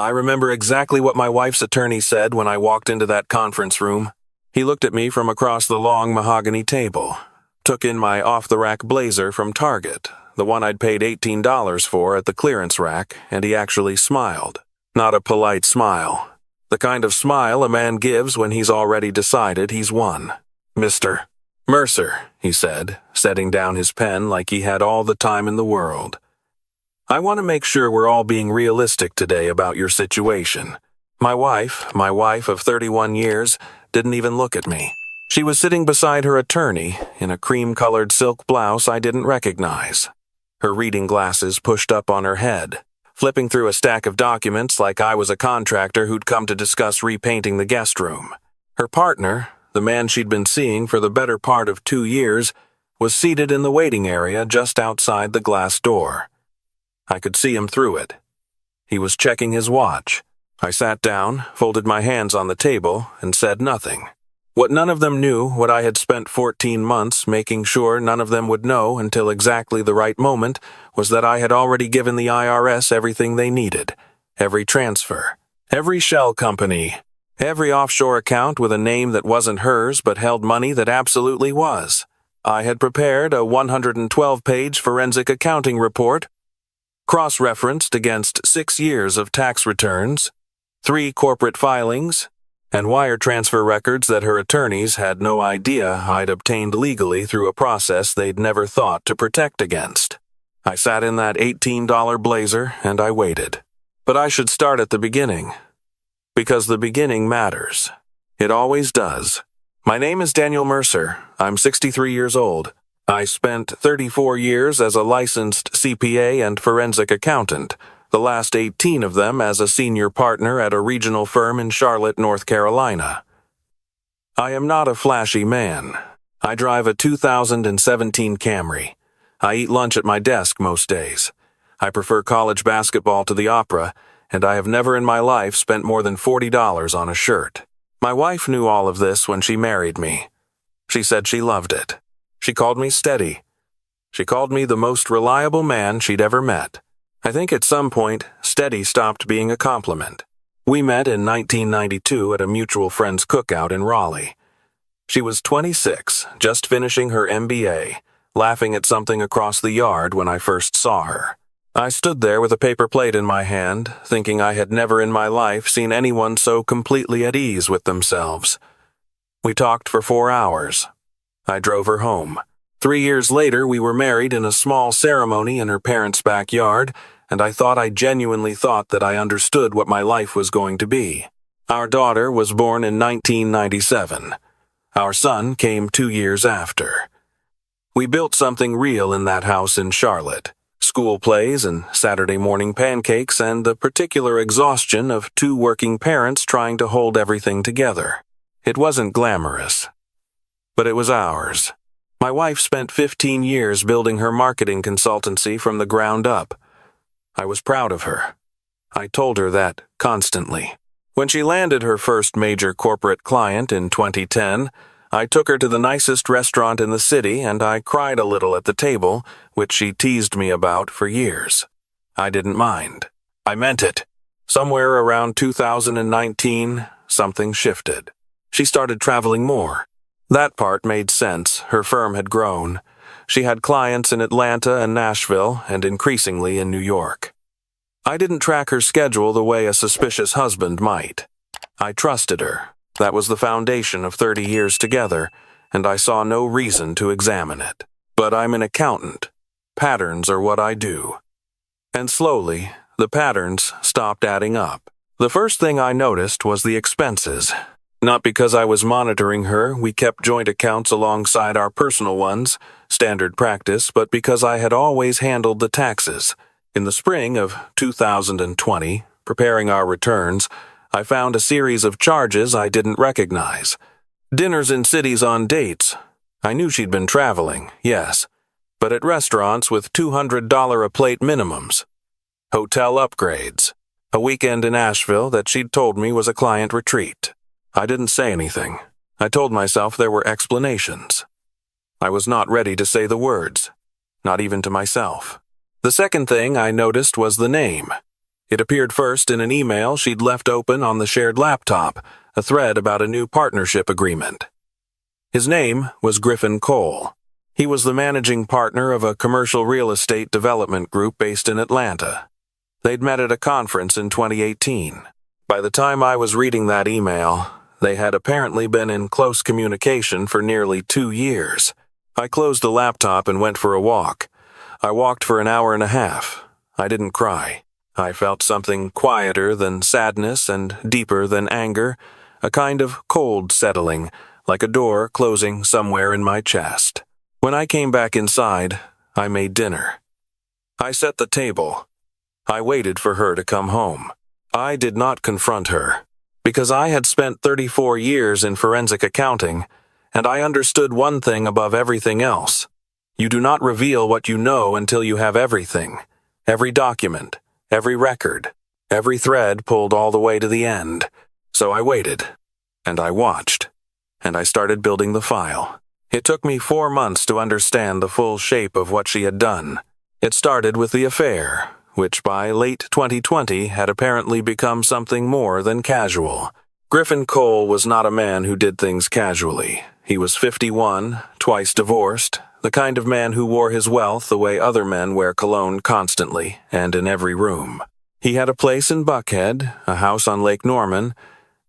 I remember exactly what my wife's attorney said when I walked into that conference room. He looked at me from across the long mahogany table, took in my off-the-rack blazer from Target, the one I'd paid $18 for at the clearance rack, and he actually smiled. Not a polite smile. The kind of smile a man gives when he's already decided he's won. "Mr. Mercer," he said, setting down his pen like he had all the time in the world. "I want to make sure we're all being realistic today about your situation. My wife of 31 years, didn't even look at me. She was sitting beside her attorney in a cream-colored silk blouse I didn't recognize. Her reading glasses pushed up on her head, flipping through a stack of documents like I was a contractor who'd come to discuss repainting the guest room. Her partner, the man she'd been seeing for the better part of 2 years, was seated in the waiting area just outside the glass door. I could see him through it. He was checking his watch. I sat down, folded my hands on the table, and said nothing. What none of them knew, what I had spent 14 months making sure none of them would know until exactly the right moment, was that I had already given the IRS everything they needed. Every transfer, every shell company, every offshore account with a name that wasn't hers but held money that absolutely was. I had prepared a 112-page forensic accounting report, cross-referenced against 6 years of tax returns, 3 corporate filings, and wire transfer records that her attorneys had no idea I'd obtained legally through a process they'd never thought to protect against. I sat in that $18 blazer and I waited. But I should start at the beginning, because the beginning matters. It always does. My name is Daniel Mercer. I'm 63 years old. I spent 34 years as a licensed CPA and forensic accountant, the last 18 of them as a senior partner at a regional firm in Charlotte, North Carolina. I am not a flashy man. I drive a 2017 Camry. I eat lunch at my desk most days. I prefer college basketball to the opera, and I have never in my life spent more than $40 on a shirt. My wife knew all of this when she married me. She said she loved it. She called me steady. She called me the most reliable man she'd ever met. I think at some point, steady stopped being a compliment. We met in 1992 at a mutual friend's cookout in Raleigh. She was 26, just finishing her MBA, laughing at something across the yard when I first saw her. I stood there with a paper plate in my hand, thinking I had never in my life seen anyone so completely at ease with themselves. We talked for 4 hours. I drove her home. 3 years later, we were married in a small ceremony in her parents' backyard, and I genuinely thought that I understood what my life was going to be. Our daughter was born in 1997. Our son came 2 years after. We built something real in that house in Charlotte. School plays and Saturday morning pancakes and the particular exhaustion of 2 working parents trying to hold everything together. It wasn't glamorous, but it was ours. My wife spent 15 years building her marketing consultancy from the ground up. I was proud of her. I told her that constantly. When she landed her first major corporate client in 2010, I took her to the nicest restaurant in the city and I cried a little at the table, which she teased me about for years. I didn't mind. I meant it. Somewhere around 2019, something shifted. She started traveling more. That part made sense. Her firm had grown. She had clients in Atlanta and Nashville, and increasingly in New York. I didn't track her schedule the way a suspicious husband might. I trusted her. That was the foundation of 30 years together, and I saw no reason to examine it. But I'm an accountant. Patterns are what I do. And slowly, the patterns stopped adding up. The first thing I noticed was the expenses. Not because I was monitoring her, we kept joint accounts alongside our personal ones, standard practice, but because I had always handled the taxes. In the spring of 2020, preparing our returns, I found a series of charges I didn't recognize. Dinners in cities on dates. I knew she'd been traveling, yes, but at restaurants with $200 a plate minimums. Hotel upgrades. A weekend in Asheville that she'd told me was a client retreat. I didn't say anything. I told myself there were explanations. I was not ready to say the words, not even to myself. The second thing I noticed was the name. It appeared first in an email she'd left open on the shared laptop, a thread about a new partnership agreement. His name was Griffin Cole. He was the managing partner of a commercial real estate development group based in Atlanta. They'd met at a conference in 2018. By the time I was reading that email, they had apparently been in close communication for nearly 2 years. I closed the laptop and went for a walk. I walked for an hour and a half. I didn't cry. I felt something quieter than sadness and deeper than anger, a kind of cold settling, like a door closing somewhere in my chest. When I came back inside, I made dinner. I set the table. I waited for her to come home. I did not confront her, because I had spent 34 years in forensic accounting, and I understood one thing above everything else. You do not reveal what you know until you have everything, every document, every record, every thread pulled all the way to the end. So I waited, and I watched, and I started building the file. It took me 4 months to understand the full shape of what she had done. It started with the affair, which by late 2020 had apparently become something more than casual. Griffin Cole was not a man who did things casually. He was 51, twice divorced, the kind of man who wore his wealth the way other men wear cologne constantly and in every room. He had a place in Buckhead, a house on Lake Norman,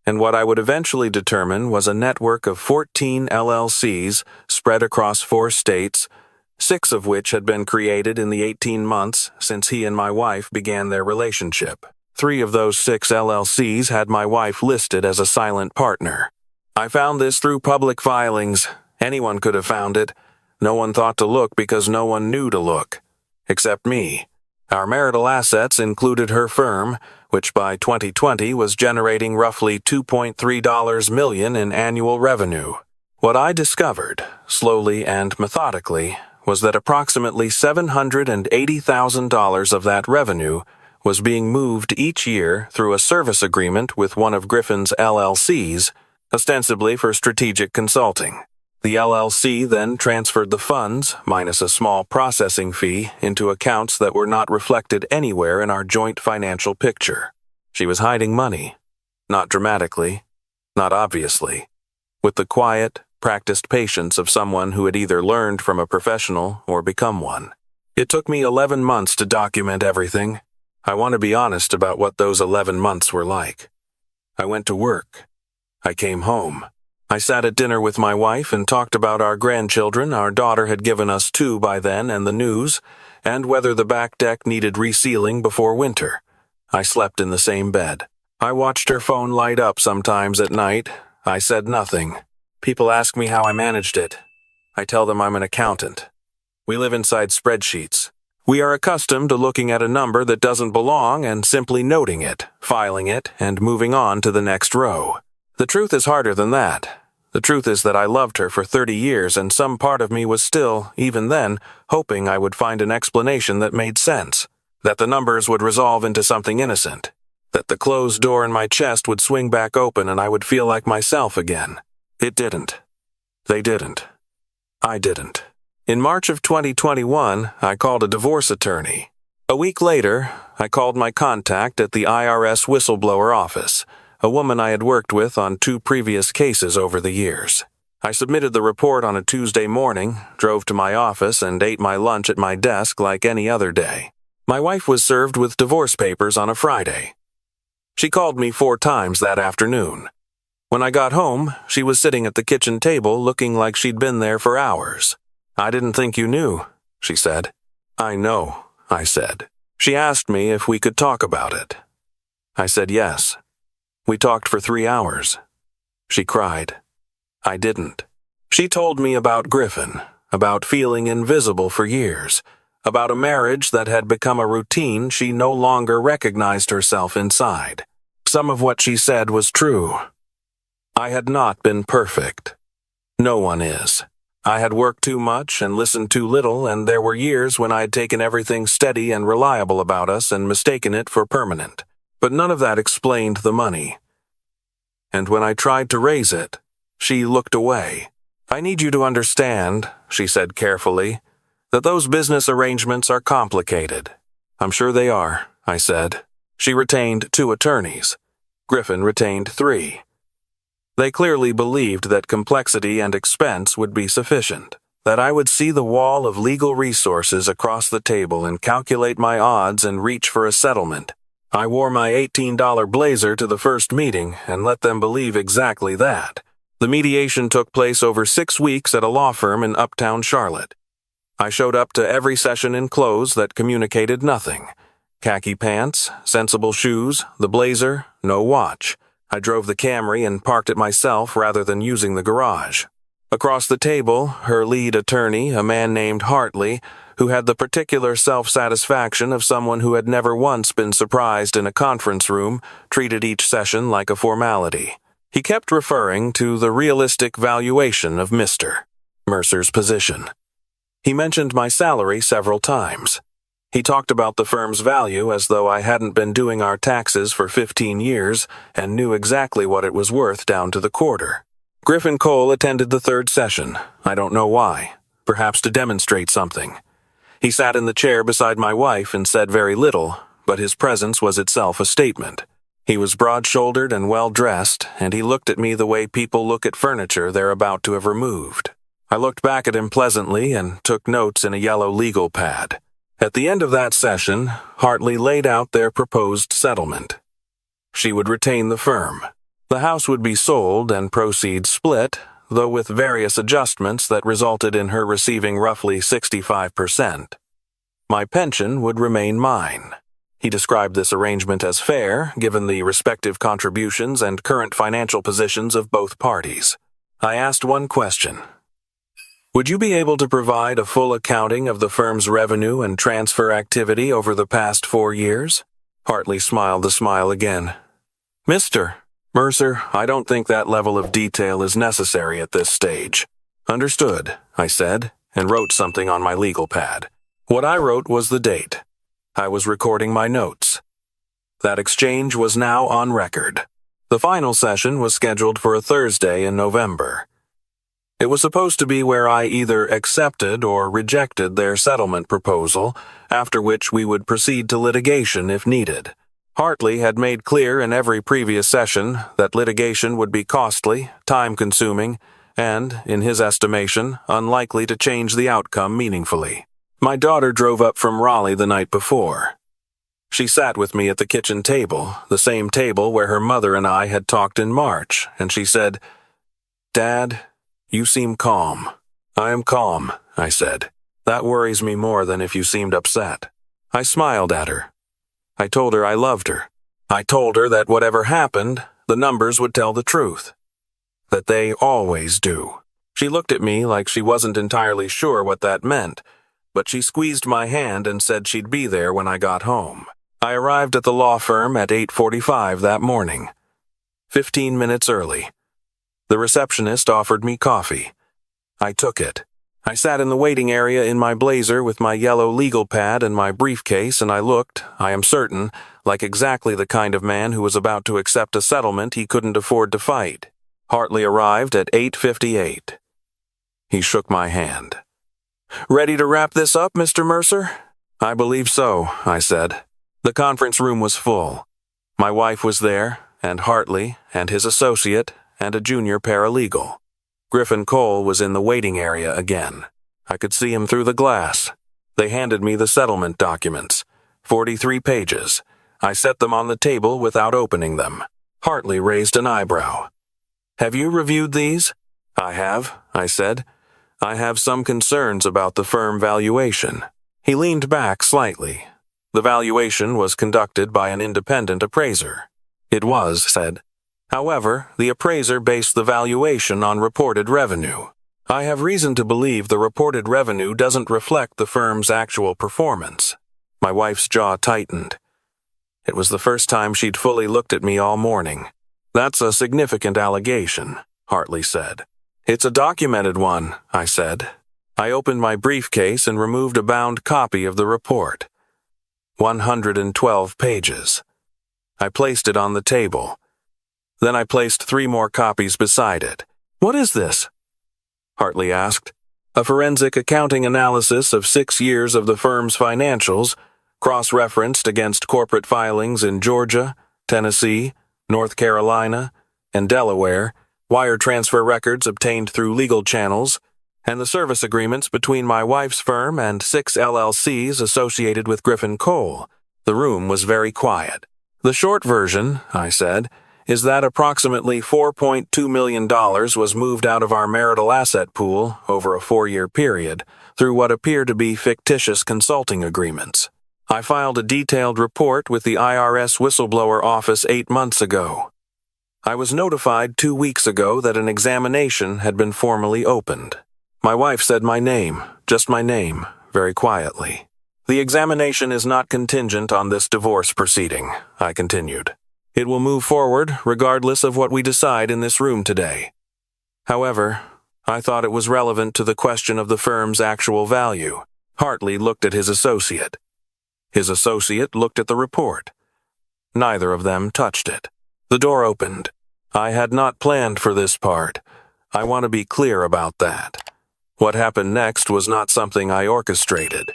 and what I would eventually determine was a network of 14 LLCs spread across 4 states, 6 of which had been created in the 18 months since he and my wife began their relationship. 3 of those 6 LLCs had my wife listed as a silent partner. I found this through public filings. Anyone could have found it. No one thought to look because no one knew to look. Except me. Our marital assets included her firm, which by 2020 was generating roughly $2.3 million in annual revenue. What I discovered, slowly and methodically, was that approximately $780,000 of that revenue was being moved each year through a service agreement with one of Griffin's LLCs, ostensibly for strategic consulting. The LLC then transferred the funds, minus a small processing fee, into accounts that were not reflected anywhere in our joint financial picture. She was hiding money. Not dramatically, not obviously, with the quiet, practiced patience of someone who had either learned from a professional or become one. It took me 11 months to document everything. I want to be honest about what those 11 months were like. I went to work. I came home. I sat at dinner with my wife and talked about our grandchildren. Our daughter had given us 2 by then, and the news, and whether the back deck needed resealing before winter. I slept in the same bed. I watched her phone light up sometimes at night. I said nothing. People ask me how I managed it. I tell them I'm an accountant. We live inside spreadsheets. We are accustomed to looking at a number that doesn't belong and simply noting it, filing it, and moving on to the next row. The truth is harder than that. The truth is that I loved her for 30 years, and some part of me was still, even then, hoping I would find an explanation that made sense, that the numbers would resolve into something innocent, that the closed door in my chest would swing back open and I would feel like myself again. It didn't. They didn't. I didn't. In March of 2021, I called a divorce attorney. A week later, I called my contact at the IRS whistleblower office, a woman I had worked with on 2 previous cases over the years. I submitted the report on a Tuesday morning, drove to my office, and ate my lunch at my desk like any other day. My wife was served with divorce papers on a Friday. She called me 4 times that afternoon. When I got home, she was sitting at the kitchen table looking like she'd been there for hours. "I didn't think you knew," she said. "I know," I said. She asked me if we could talk about it. I said yes. We talked for 3 hours. She cried. I didn't. She told me about Griffin, about feeling invisible for years, about a marriage that had become a routine she no longer recognized herself inside. Some of what she said was true. I had not been perfect. No one is. I had worked too much and listened too little, and there were years when I had taken everything steady and reliable about us and mistaken it for permanent. But none of that explained the money. And when I tried to raise it, she looked away. "I need you to understand," she said carefully, "that those business arrangements are complicated." "I'm sure they are," I said. She retained 2 attorneys. Griffin retained 3. They clearly believed that complexity and expense would be sufficient, that I would see the wall of legal resources across the table and calculate my odds and reach for a settlement. I wore my $18 blazer to the first meeting and let them believe exactly that. The mediation took place over 6 weeks at a law firm in uptown Charlotte. I showed up to every session in clothes that communicated nothing. Khaki pants, sensible shoes, the blazer, no watch. I drove the Camry and parked it myself rather than using the garage. Across the table, her lead attorney, a man named Hartley, who had the particular self-satisfaction of someone who had never once been surprised in a conference room, treated each session like a formality. He kept referring to the realistic valuation of Mr. Mercer's position. He mentioned my salary several times. He talked about the firm's value as though I hadn't been doing our taxes for 15 years and knew exactly what it was worth down to the quarter. Griffin Cole attended the 3rd session. I don't know why. Perhaps to demonstrate something. He sat in the chair beside my wife and said very little, but his presence was itself a statement. He was broad-shouldered and well-dressed, and he looked at me the way people look at furniture they're about to have removed. I looked back at him pleasantly and took notes in a yellow legal pad. At the end of that session, Hartley laid out their proposed settlement. She would retain the firm. The house would be sold and proceeds split, though with various adjustments that resulted in her receiving roughly 65%. My pension would remain mine. He described this arrangement as fair, given the respective contributions and current financial positions of both parties. I asked one question. Would you be able to provide a full accounting of the firm's revenue and transfer activity over the past 4 years? Hartley smiled the smile again. Mr. Mercer, I don't think that level of detail is necessary at this stage. Understood, I said, and wrote something on my legal pad. What I wrote was the date. I was recording my notes. That exchange was now on record. The final session was scheduled for a Thursday in November. It was supposed to be where I either accepted or rejected their settlement proposal, after which we would proceed to litigation if needed. Hartley had made clear in every previous session that litigation would be costly, time-consuming, and, in his estimation, unlikely to change the outcome meaningfully. My daughter drove up from Raleigh the night before. She sat with me at the kitchen table, the same table where her mother and I had talked in March, and she said, "Dad, you seem calm." "I am calm," I said. "That worries me more than if you seemed upset." I smiled at her. I told her I loved her. I told her that whatever happened, the numbers would tell the truth. That they always do. She looked at me like she wasn't entirely sure what that meant, but she squeezed my hand and said she'd be there when I got home. I arrived at the law firm at 8:45 that morning, 15 minutes early. The receptionist offered me coffee. I took it. I sat in the waiting area in my blazer with my yellow legal pad and my briefcase, and I looked, I am certain, like exactly the kind of man who was about to accept a settlement he couldn't afford to fight. Hartley arrived at 8:58. He shook my hand. "Ready to wrap this up, Mr. Mercer?" "I believe so," I said. The conference room was full. My wife was there, and Hartley, and his associate, and a junior paralegal. Griffin Cole was in the waiting area again. I could see him through the glass. They handed me the settlement documents, 43 pages. I set them on the table without opening them. Hartley raised an eyebrow. "Have you reviewed these?" "I have," I said. "I have some concerns about the firm valuation." He leaned back slightly. The valuation was conducted by an independent appraiser. It was, said. However, the appraiser based the valuation on reported revenue. I have reason to believe the reported revenue doesn't reflect the firm's actual performance. My wife's jaw tightened. It was the first time she'd fully looked at me all morning. "That's a significant allegation," Hartley said. "It's a documented one," I said. I opened my briefcase and removed a bound copy of the report. 112 pages. I placed it on the table. Then I placed 3 more copies beside it. "What is this?" Hartley asked. "A forensic accounting analysis of 6 years of the firm's financials, cross-referenced against corporate filings in Georgia, Tennessee, North Carolina, and Delaware, wire transfer records obtained through legal channels, and the service agreements between my wife's firm and 6 LLCs associated with Griffin Cole. The room was very quiet. The short version, I said, is that approximately $4.2 million was moved out of our marital asset pool over a 4-year period through what appear to be fictitious consulting agreements. I filed a detailed report with the IRS whistleblower office 8 months ago. I was notified 2 weeks ago that an examination had been formally opened. My wife said my name, just my name, very quietly. The examination is not contingent on this divorce proceeding, I continued. It will move forward regardless of what we decide in this room today. However, I thought it was relevant to the question of the firm's actual value. Hartley looked at his associate. His associate looked at the report. Neither of them touched it. The door opened. I had not planned for this part. I want to be clear about that. What happened next was not something I orchestrated.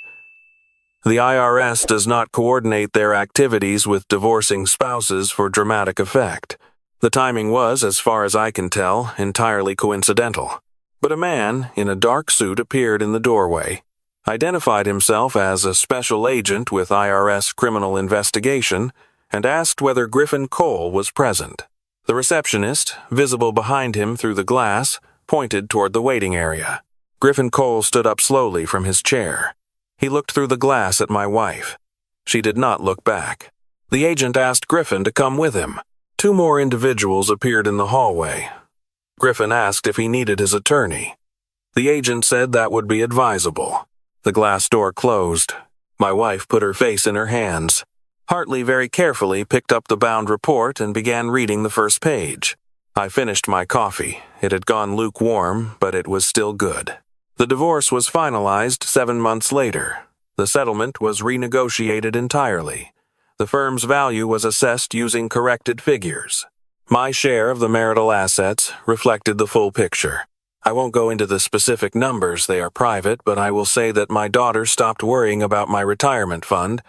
The IRS does not coordinate their activities with divorcing spouses for dramatic effect. The timing was, as far as I can tell, entirely coincidental. But a man in a dark suit appeared in the doorway, identified himself as a special agent with IRS criminal investigation, and asked whether Griffin Cole was present. The receptionist, visible behind him through the glass, pointed toward the waiting area. Griffin Cole stood up slowly from his chair. He looked through the glass at my wife. She did not look back. The agent asked Griffin to come with him. 2 more individuals appeared in the hallway. Griffin asked if he needed his attorney. The agent said that would be advisable. The glass door closed. My wife put her face in her hands. Hartley very carefully picked up the bound report and began reading the first page. I finished my coffee. It had gone lukewarm, but it was still good. The divorce was finalized 7 months later. The settlement was renegotiated entirely. The firm's value was assessed using corrected figures. My share of the marital assets reflected the full picture. I won't go into the specific numbers, they are private, but I will say that my daughter stopped worrying about my retirement fund,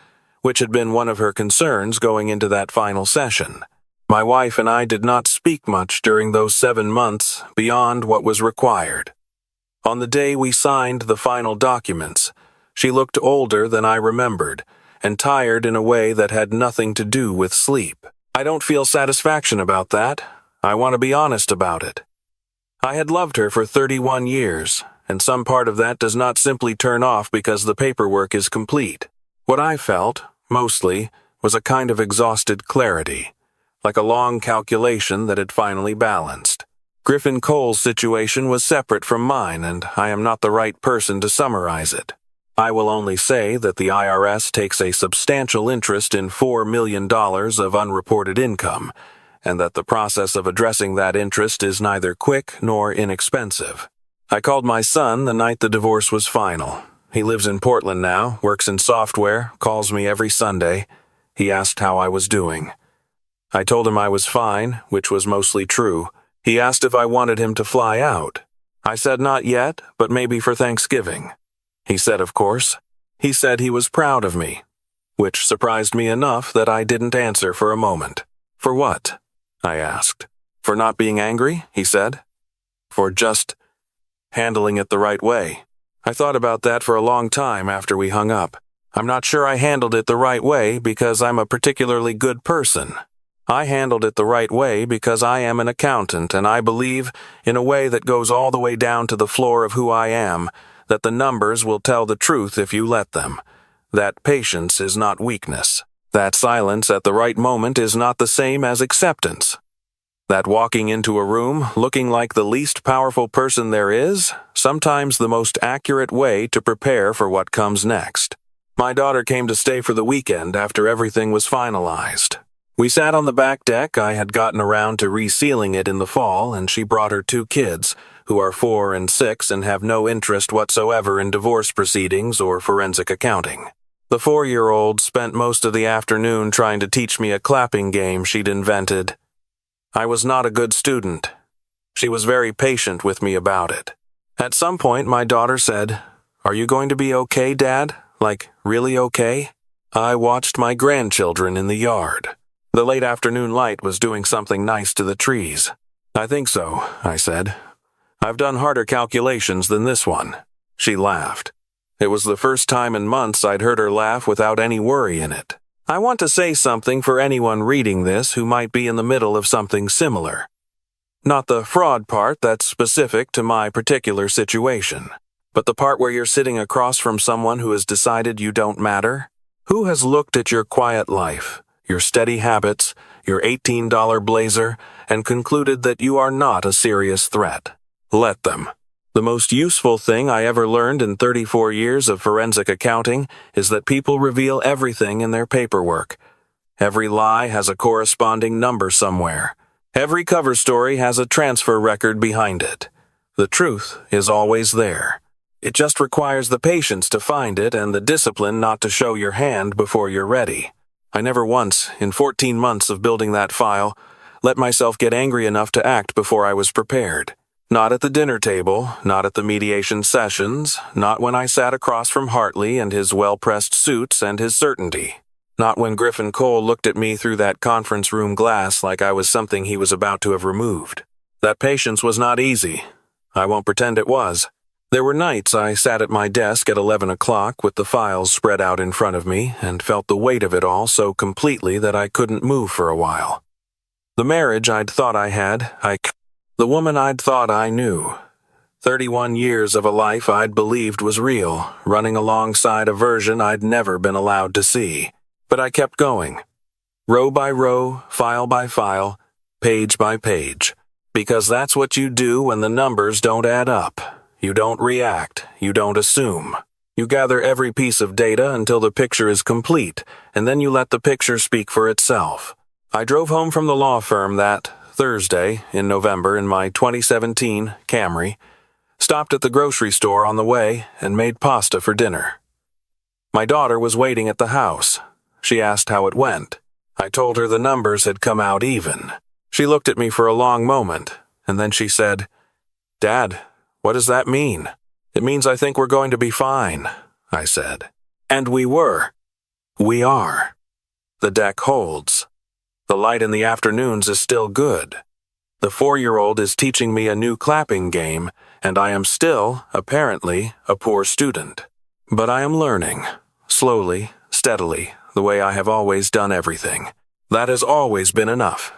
which had been one of her concerns going into that final session. My wife and I did not speak much during those 7 months beyond what was required. On the day we signed the final documents, she looked older than I remembered, and tired in a way that had nothing to do with sleep. I don't feel satisfaction about that. I want to be honest about it. I had loved her for 31 years, and some part of that does not simply turn off because the paperwork is complete. What I felt, mostly, was a kind of exhausted clarity, like a long calculation that had finally balanced. Griffin Cole's situation was separate from mine, and I am not the right person to summarize it. I will only say that the IRS takes a substantial interest in $4 million of unreported income, and that the process of addressing that interest is neither quick nor inexpensive. I called my son the night the divorce was final. He lives in Portland now, works in software, calls me every Sunday. He asked how I was doing. I told him I was fine, which was mostly true. He asked if I wanted him to fly out. I said not yet, but maybe for Thanksgiving. He said, of course. He said he was proud of me, which surprised me enough that I didn't answer for a moment. For what? I asked. For not being angry, he said. For just handling it the right way. I thought about that for a long time after we hung up. I'm not sure I handled it the right way because I'm a particularly good person. I handled it the right way because I am an accountant, and I believe, in a way that goes all the way down to the floor of who I am, that the numbers will tell the truth if you let them. That patience is not weakness. That silence at the right moment is not the same as acceptance. That walking into a room looking like the least powerful person there is, sometimes the most accurate way to prepare for what comes next. My daughter came to stay for the weekend after everything was finalized. We sat on the back deck. I had gotten around to resealing it in the fall, and she brought her 2 kids, who are 4 and 6 and have no interest whatsoever in divorce proceedings or forensic accounting. The 4-year-old spent most of the afternoon trying to teach me a clapping game she'd invented. I was not a good student. She was very patient with me about it. At some point, my daughter said, "Are you going to be okay, Dad? Like, really okay?" I watched my grandchildren in the yard. The late afternoon light was doing something nice to the trees. I think so, I said. I've done harder calculations than this one. She laughed. It was the first time in months I'd heard her laugh without any worry in it. I want to say something for anyone reading this who might be in the middle of something similar. Not the fraud part that's specific to my particular situation, but the part where you're sitting across from someone who has decided you don't matter. Who has looked at your quiet life, your steady habits, your $18 blazer, and concluded that you are not a serious threat? Let them. The most useful thing I ever learned in 34 years of forensic accounting is that people reveal everything in their paperwork. Every lie has a corresponding number somewhere. Every cover story has a transfer record behind it. The truth is always there. It just requires the patience to find it and the discipline not to show your hand before you're ready. I never once, in 14 months of building that file, let myself get angry enough to act before I was prepared. Not at the dinner table, not at the mediation sessions, not when I sat across from Hartley and his well-pressed suits and his certainty. Not when Griffin Cole looked at me through that conference room glass like I was something he was about to have removed. That patience was not easy. I won't pretend it was. There were nights I sat at my desk at 11 o'clock with the files spread out in front of me and felt the weight of it all so completely that I couldn't move for a while. The marriage I'd thought I had, the woman I'd thought I knew. 31 years of a life I'd believed was real, running alongside a version I'd never been allowed to see. But I kept going. Row by row, file by file, page by page. Because that's what you do when the numbers don't add up. You don't react. You don't assume. You gather every piece of data until the picture is complete, and then you let the picture speak for itself. I drove home from the law firm that Thursday in November in my 2017 Camry, stopped at the grocery store on the way, and made pasta for dinner. My daughter was waiting at the house. She asked how it went. I told her the numbers had come out even. She looked at me for a long moment, and then she said, "Dad, what does that mean?" "It means I think we're going to be fine," I said. And we were. We are. The deck holds. The light in the afternoons is still good. The 4-year-old is teaching me a new clapping game, and I am still, apparently, a poor student. But I am learning, slowly, steadily, the way I have always done everything. That has always been enough.